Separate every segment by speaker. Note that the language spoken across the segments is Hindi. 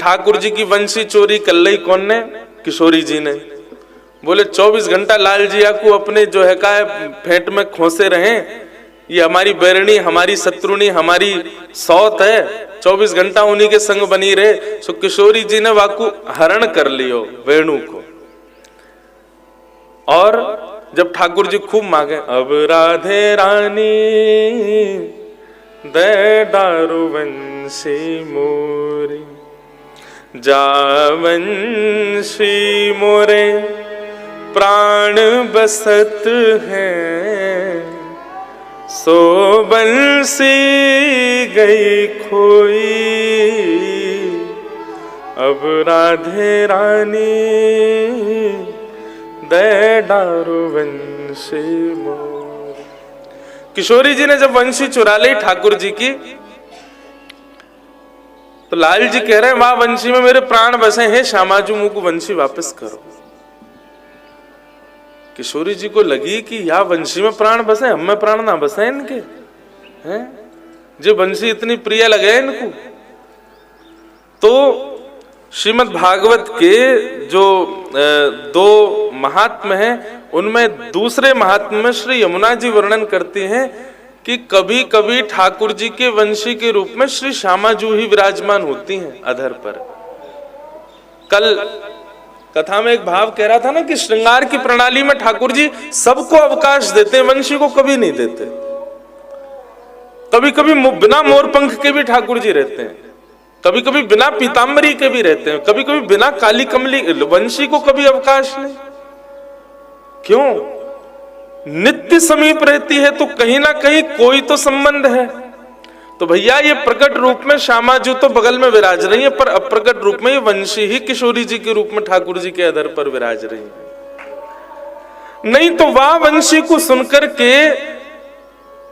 Speaker 1: ठाकुर जी की वंशी चोरी कर ली कौन ने? किशोरी जी ने। बोले 24 घंटा लाल जिया को अपने जो है का फेंट में खोसे रहे, ये हमारी बैरणी, हमारी शत्रुणी, हमारी सौत है, 24 घंटा उन्हीं के संग बनी रहे। सो किशोरी जी ने वाकु हरण कर लियो वेणु को। और जब ठाकुर जी खूब मांगे, अब राधे रानी दे दारू वंशी मोरी, जा वंशी मोरे प्राण बसत है, सो बंसी गई खोई, अब राधे रानी दे दारू वंशी मोर। किशोरी जी ने जब वंशी चुरा ली ठाकुर जी की, तो लाल जी कह रहे हैं वाह वंशी में मेरे प्राण बसे हैं, श्यामाजू मुझ को वंशी वापस करो। किशोरी जी को लगी कि या वंशी में प्राण बसे, हम में प्राण ना बसे इनके, हैं जो वंशी इतनी प्रिय लगे इनको। तो श्रीमद् भागवत के जो 2 महात्म हैं, उनमें दूसरे महात्म में श्री यमुना जी वर्णन करती हैं कि कभी कभी ठाकुर जी के वंशी के रूप में श्री श्यामाजू ही विराजमान होती हैं अधर पर। कल कथा में एक भाव कह रहा था ना कि श्रृंगार की प्रणाली में ठाकुर जी सबको अवकाश देते, वंशी को कभी नहीं देते। कभी कभी बिना मोर पंख के भी ठाकुर जी रहते हैं, कभी कभी बिना पीताम्बरी के भी रहते हैं, कभी कभी बिना काली कमली, वंशी को कभी अवकाश नहीं। क्यों? नित्य समीप रहती है तो कहीं ना कहीं कोई तो संबंध है। तो भैया ये प्रकट रूप में श्यामाजू तो बगल में विराज रही है, पर अप्रकट रूप में ये वंशी ही किशोरी जी के रूप में ठाकुर जी के अधर पर विराज रही है। नहीं तो वाह वंशी को सुनकर के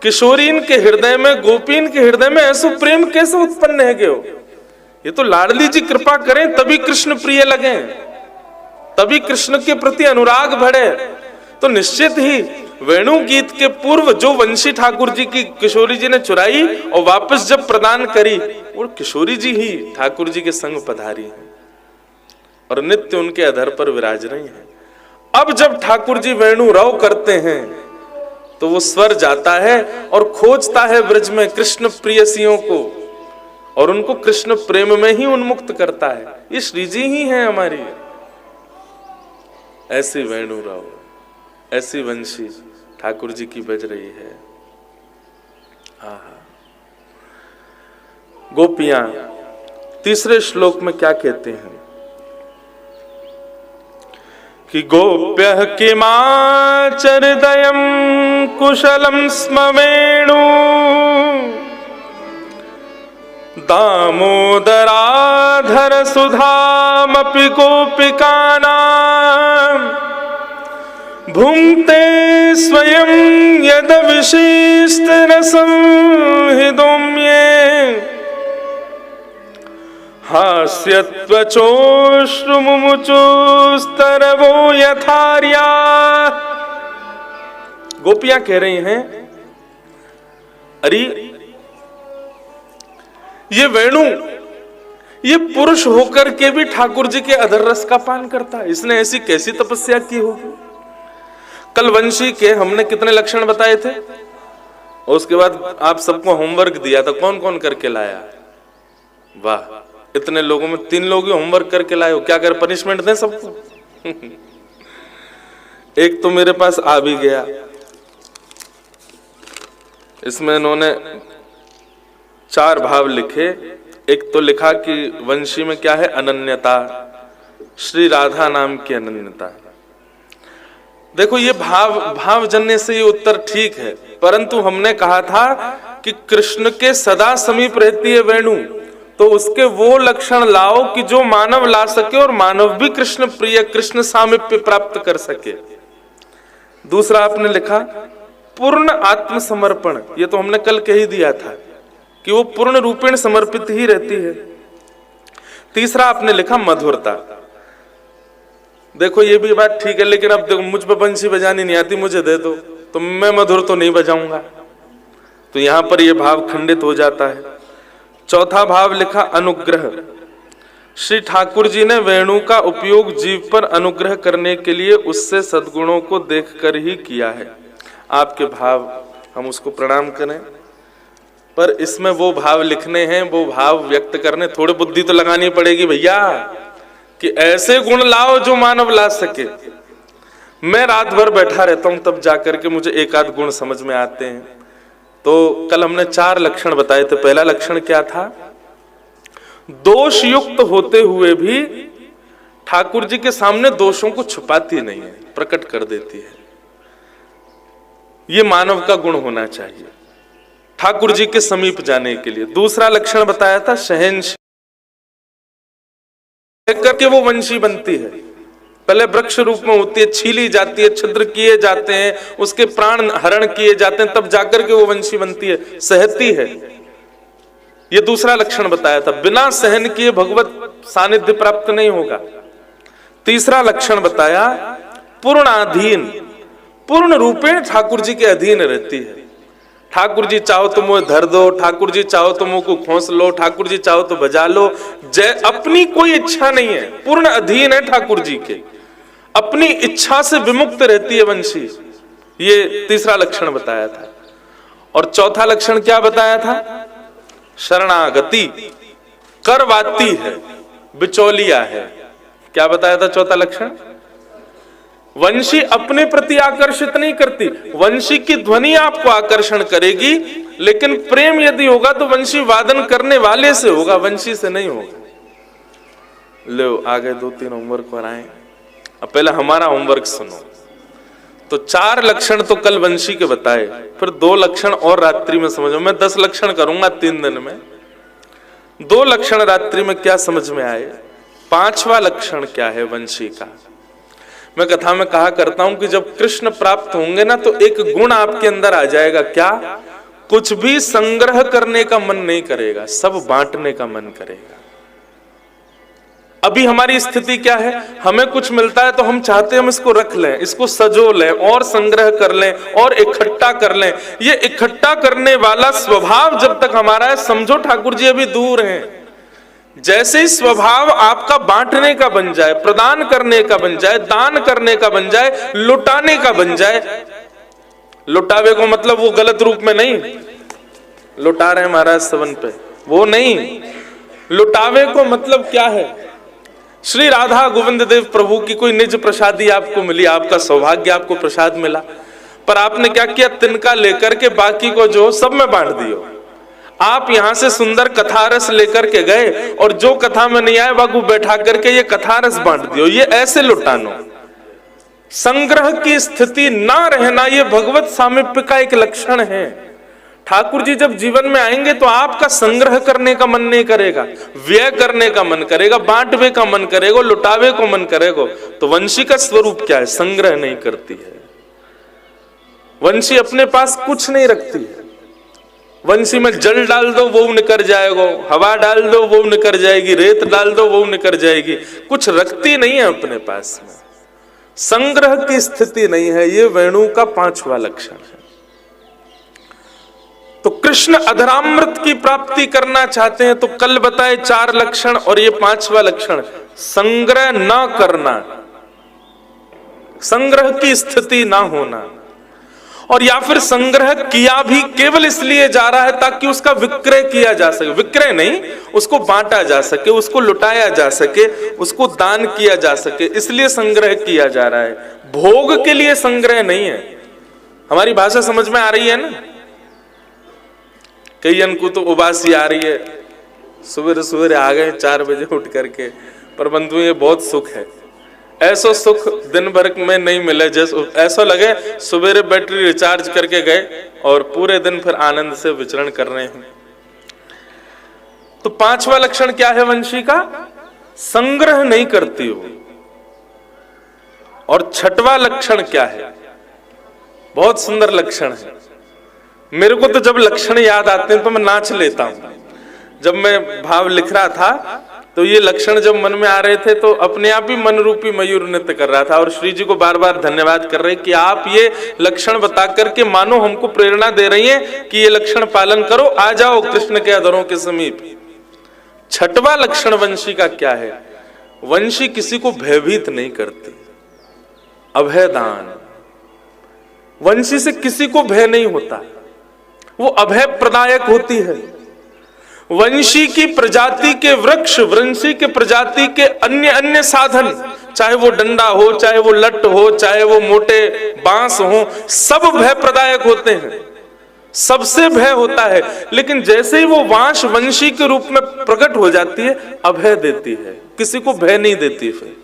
Speaker 1: किशोरीन के हृदय में, गोपीन के हृदय में ऐसा प्रेम कैसे उत्पन्न है गयो? ये तो लाडली जी कृपा करें तभी कृष्ण प्रिय लगे, तभी कृष्ण के प्रति अनुराग बढ़े। तो निश्चित ही वेणु गीत के पूर्व जो वंशी ठाकुर जी की किशोरी जी ने चुराई और वापस जब प्रदान करी, वो किशोरी जी ही ठाकुर जी के संग पधारी है और नित्य उनके अधर पर विराज रही हैं। अब जब ठाकुर जी वेणु रव करते हैं तो वो स्वर जाता है और खोजता है ब्रज में कृष्ण प्रियसियों को और उनको कृष्ण प्रेम में ही उन्मुक्त करता है। ये श्री जी ही है हमारी। ऐसी वेणु रव, ऐसी वंशी ठाकुर जी की बज रही है। आहा। गोपियां तीसरे श्लोक में क्या कहते हैं कि गोप्यः किमाचरदयं कुशलं स्म वेणु दामोदराधर सुधामपि गोपिकानां भुंक्ते स्वयं यद विशिष्ट रसं हृदोम्ये हास्यत्वचोश्रुमुमुचुस्तरवो यथार्या। गोपियां कह रही हैं अरे ये वेणु ये पुरुष होकर के भी ठाकुर जी के अधर रस का पान करता है, इसने ऐसी कैसी तपस्या की होगी। कल वंशी के हमने कितने लक्षण बताए थे और उसके बाद आप सबको होमवर्क दिया था, कौन कौन करके लाया? वाह, इतने लोगों में 3 लोग ही होमवर्क करके लाए हो। क्या कर पनिशमेंट दें सबको? एक तो मेरे पास आ भी गया, इसमें इन्होंने 4 भाव लिखे। एक तो लिखा कि वंशी में क्या है? अनन्यता, श्री राधा नाम की अनन्यता। देखो ये भावजन्य से ये उत्तर ठीक है, परंतु हमने कहा था कि कृष्ण के सदा समीप रहती है वेणु, तो उसके वो लक्षण लाओ कि जो मानव ला सके और मानव भी कृष्ण प्रिय, कृष्ण सामीप्य प्राप्त कर सके। दूसरा आपने लिखा पूर्ण आत्मसमर्पण, ये तो हमने कल कह ही दिया था कि वो पूर्ण रूपेण समर्पित ही रहती है। तीसरा आपने लिखा मधुरता। देखो ये भी बात ठीक है, लेकिन अब देखो मुझ पर बंसी बजानी नहीं आती, मुझे दे दो तो मैं मधुर तो नहीं बजाऊंगा, तो यहां पर यह भाव खंडित हो जाता है। चौथा भाव लिखा अनुग्रह। श्री ठाकुर जी ने वेणु का उपयोग जीव पर अनुग्रह करने के लिए उससे सद्गुणों को देखकर ही किया है। आपके भाव हम उसको प्रणाम करें, पर इसमें वो भाव लिखने हैं, वो भाव व्यक्त करने, थोड़ी बुद्धि तो लगानी पड़ेगी भैया, कि ऐसे गुण लाओ जो मानव ला सके। मैं रात भर बैठा रहता हूं, तब जाकर के मुझे एक आध गुण समझ में आते हैं। तो कल हमने 4 लक्षण बताए थे। पहला लक्षण क्या था? दोष युक्त होते हुए भी ठाकुर जी के सामने दोषों को छुपाती नहीं है, प्रकट कर देती है। ये मानव का गुण होना चाहिए ठाकुर जी के समीप जाने के लिए। दूसरा लक्षण बताया था शहंशाह, करके वो वंशी बनती है। पहले वृक्ष रूप में होती है, छीली जाती है, छिद्र किए जाते हैं, उसके प्राण हरण किए जाते हैं, तब जाकर के वो वंशी बनती है, सहती है। ये दूसरा लक्षण बताया था। बिना सहन किए भगवत सानिध्य प्राप्त नहीं होगा। तीसरा लक्षण बताया पूर्णाधीन, पूर्ण रूपेण ठाकुर जी के अधीन रहती है। ठाकुर जी चाहो तो मुझे धर दो, ठाकुर जी चाहो तो मुंह को खोस लो, ठाकुर जी चाहो तो बजा लो। अपनी कोई इच्छा नहीं है, पूर्ण अधीन है ठाकुर जी के, अपनी इच्छा से विमुक्त रहती है वंशी। ये तीसरा लक्षण बताया था। और चौथा लक्षण क्या बताया था? शरणागति, करवाती है, बिचौलिया है। क्या बताया था चौथा लक्षण? वंशी अपने प्रति आकर्षित नहीं करती, वंशी की ध्वनि आपको आकर्षण करेगी, लेकिन प्रेम यदि होगा तो वंशी वादन करने वाले से होगा, वंशी से नहीं होगा। लो आगे 2-3 होमवर्क और आए। अब पहले हमारा होमवर्क सुनो। तो 4 लक्षण तो कल वंशी के बताए, फिर 2 लक्षण और रात्रि में समझो। मैं 10 लक्षण करूंगा 3 दिन में, 2 लक्षण रात्रि में क्या समझ में आए। 5वां लक्षण क्या है वंशी का? मैं कथा में कहा करता हूं कि जब कृष्ण प्राप्त होंगे ना, तो एक गुण आपके अंदर आ जाएगा। क्या? कुछ भी संग्रह करने का मन नहीं करेगा, सब बांटने का मन करेगा। अभी हमारी स्थिति क्या है? हमें कुछ मिलता है तो हम चाहते हैं हम इसको रख लें, इसको सजो लें और संग्रह कर लें और इकट्ठा कर लें। ये इकट्ठा करने वाला स्वभाव जब तक हमारा है, समझो ठाकुर जी अभी दूर हैं। जैसे ही स्वभाव आपका बांटने का बन जाए, प्रदान करने का बन जाए, दान करने का बन जाए, लुटाने का बन जाए, लुटावे को मतलब वो गलत रूप में नहीं, लुटा रहे महाराज सवन पे, वो नहीं। लुटावे को मतलब क्या है? श्री राधा गोविंद देव प्रभु की कोई निज प्रसादी आपको मिली, आपका सौभाग्य, आपको प्रसाद मिला, पर आपने क्या किया? तिनका लेकर के बाकी को जो सब में बांट दियो। आप यहां से सुंदर कथारस लेकर के गए और जो कथा में नहीं आए वागु बैठा करके ये कथारस बांट दियो। ये ऐसे लुटानो। संग्रह की स्थिति ना रहना ये भगवत सामीप्य का एक लक्षण है। ठाकुर जी जब जीवन में आएंगे तो आपका संग्रह करने का मन नहीं करेगा, व्यय करने का मन करेगा, बांटवे का मन करेगा, लुटावे को मन करेगा। तो वंशी का स्वरूप क्या है? संग्रह नहीं करती है वंशी, अपने पास कुछ नहीं रखती है। वंशी में जल डाल दो वो निकर जाएगा, हवा डाल दो वो निकर जाएगी, रेत डाल दो वो निकर जाएगी, कुछ रखती नहीं है अपने पास में। संग्रह की स्थिति नहीं है। ये वेणु का 5वां लक्षण है। तो कृष्ण अधरामृत की प्राप्ति करना चाहते हैं तो कल बताए 4 लक्षण और ये 5वां लक्षण, संग्रह ना करना, संग्रह की स्थिति ना होना। और या फिर संग्रह किया भी केवल इसलिए जा रहा है ताकि उसका विक्रय किया जा सके, विक्रय नहीं, उसको बांटा जा सके, उसको लुटाया जा सके, उसको दान किया जा सके, इसलिए संग्रह किया जा रहा है। भोग के लिए संग्रह नहीं है। हमारी भाषा समझ में आ रही है ना? कई को तो उबासी आ रही है, सवेरे सवेरे आ गए 4 बजे उठ करके, पर बंधु ये बहुत सुख है। ऐसा सुख दिन भर में नहीं मिले, जैसे ऐसा लगे सवेरे बैटरी रिचार्ज करके गए और पूरे दिन फिर आनंद से विचरण कर रहे हैं। तो 5वां लक्षण क्या है वंशी का? संग्रह नहीं करती हो। और 6वां लक्षण क्या है? बहुत सुंदर लक्षण है। मेरे को तो जब लक्षण याद आते हैं तो मैं नाच लेता हूं। जब मैं भाव लिख रहा था तो ये लक्षण जब मन में आ रहे थे तो अपने आप ही मन रूपी मयूर नृत्य कर रहा था और श्री जी को बार बार धन्यवाद कर रहे कि आप ये लक्षण बता करके मानो हमको प्रेरणा दे रही हैं कि ये लक्षण पालन करो, आ जाओ कृष्ण के अधरों के समीप। छठवां लक्षण वंशी का क्या है? वंशी किसी को भयभीत नहीं करती, अभयदान। वंशी से किसी को भय नहीं होता, वो अभय प्रदायक होती है। वंशी की प्रजाति के वृक्ष, वंशी के प्रजाति के अन्य अन्य साधन, चाहे वो डंडा हो, चाहे वो लट हो, चाहे वो मोटे बांस हो, सब भय प्रदायक होते हैं, सबसे भय होता है। लेकिन जैसे ही वो वांश वंशी के रूप में प्रकट हो जाती है, अभय देती है, किसी को भय नहीं देती, फिर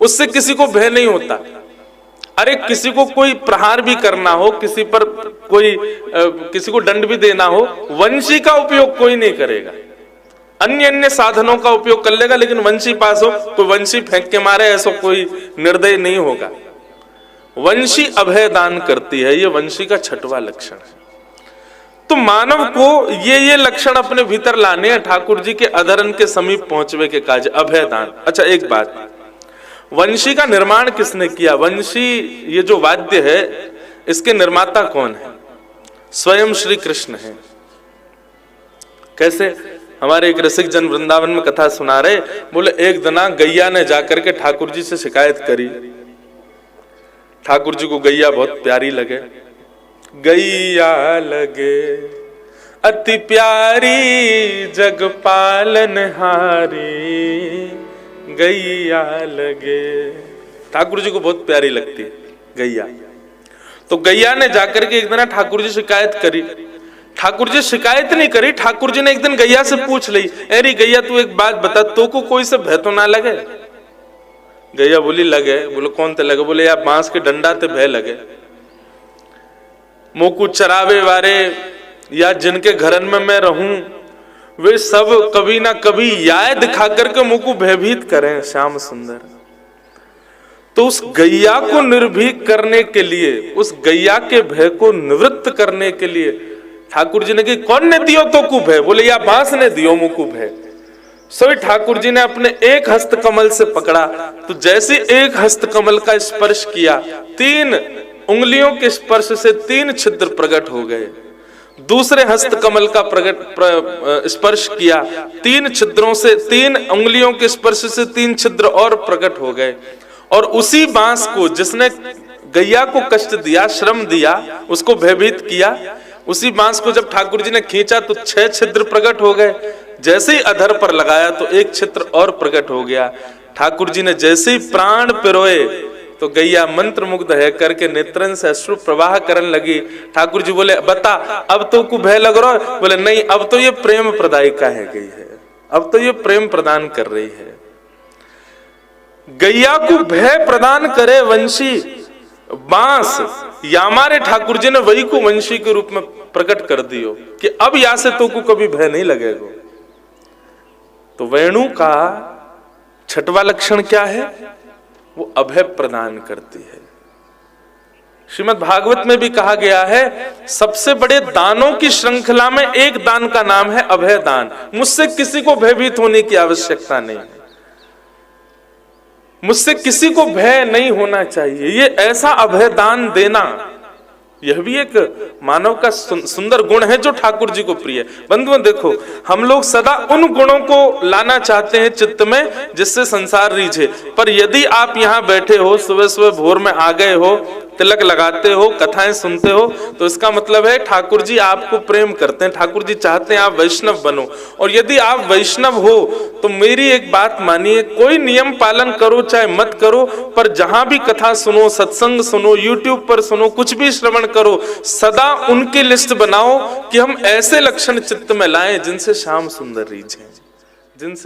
Speaker 1: उससे किसी को भय नहीं होता। अरे किसी को कोई प्रहार भी करना हो, किसी पर कोई किसी को दंड भी देना हो, वंशी का उपयोग कोई नहीं करेगा, अन्य अन्य साधनों का उपयोग कर लेगा, लेकिन वंशी पास हो तो वंशी फेंक के मारे, ऐसा कोई निर्दय नहीं होगा। वंशी अभय दान करती है, ये वंशी का छठवां लक्षण है। तो मानव को ये लक्षण अपने भीतर लाने हैं ठाकुर जी के अधरण के समीप पहुंचवे के काज, अभय दान। अच्छा एक बात, वंशी का निर्माण किसने किया? वंशी ये जो वाद्य है, इसके निर्माता कौन है? स्वयं श्री कृष्ण है। कैसे? हमारे एक रसिक जन वृंदावन में कथा सुना रहे, बोले एक दिना गैया ने जाकर के ठाकुर जी से शिकायत करी। ठाकुर जी को गैया बहुत प्यारी लगे, गैया लगे अति प्यारी जग पालनहारी, गैया लगे। ठाकुर जी को बहुत प्यारी लगती है गैया। तो गैया ने जाकर के एक दिन ठाकुर जी शिकायत करी। ठाकुर जी शिकायत नहीं करी, ठाकुर जी ने एक दिन गैया से पूछ ली, अरे गैया तू एक बात बता, तो को कोई से भय तो ना लगे? गैया बोली लगे। बोले कौन ते लगे? बोले यार बांस के डंडा ते भय लगे। मोकू चरावे वारे या जिनके घरन में मैं रहूं, वे सब कभी ना कभी याद दिखा करके मुझको भयभीत करें श्याम सुंदर। तो उस गैया को निर्भीक करने के लिए, उस गैया के भय को निवृत्त करने के लिए ठाकुर जी ने कि कौन ने दियो तो को भय? बोले या बांस ने दियो मुझको भय। सो ठाकुर जी ने अपने एक हस्त कमल से पकड़ा, तो जैसे एक हस्त कमल का स्पर्श किया, 3 उंगलियों के स्पर्श से 3 छिद्र प्रकट हो गए। दूसरे हस्त कमल का स्पर्श किया, 3 छिद्रों से, 3 उंगलियों के स्पर्श से 3 छिद्र और प्रकट हो गए। और उसी बांस को जिसने गैया को कष्ट दिया, श्रम दिया, उसको भयभीत किया, उसी बांस को जब ठाकुर जी ने खींचा तो 6 छिद्र प्रकट हो गए। जैसे ही अधर पर लगाया तो 1 छिद्र और प्रकट हो गया। ठाकुर जी ने जैसे ही प्राण पिरोए तो गैया मंत्र मुग्ध है करके नेत्रन से अश्रु प्रवाह करने लगी। ठाकुर जी बोले बता अब तो को भय लग रहा है? बोले नहीं, अब तो ये प्रेम प्रदायिका है गई है, अब तो ये प्रेम प्रदान कर रही है। गैया को भय प्रदान करे वंशी बांस, या हमारे ठाकुर जी ने वही को वंशी के रूप में प्रकट कर दियो कि अब या से तो को कभी भय नहीं लगेगा। तो वेणु का छठवां लक्षण क्या है? वो अभय प्रदान करती है। श्रीमद् भागवत में भी कहा गया है, सबसे बड़े दानों की श्रृंखला में एक दान का नाम है अभय दान। मुझसे किसी को भयभीत होने की आवश्यकता नहीं है, मुझसे किसी को भय नहीं होना चाहिए। ये ऐसा अभय दान देना, यह भी एक मानव का सुंदर गुण है जो ठाकुर जी को प्रिय है। बंधुओं देखो, हम लोग सदा उन गुणों को लाना चाहते हैं चित्त में जिससे संसार रीझे। पर यदि आप यहाँ बैठे हो, सुबह सुबह भोर में आ गए हो, तिलक लगाते हो, कथाएं सुनते हो, तो इसका मतलब है ठाकुर जी आपको प्रेम करते हैं, ठाकुर जी चाहते हैं आप वैष्णव बनो। और यदि आप वैष्णव हो तो मेरी एक बात मानिए, कोई नियम पालन करो चाहे मत करो, पर जहां भी कथा सुनो, सत्संग सुनो, यूट्यूब पर सुनो, कुछ भी श्रवण करो, सदा उनकी लिस्ट बनाओ कि हम ऐसे लक्षण चित्त में लाएं जिनसे श्याम सुंदर रीझें, जिनसे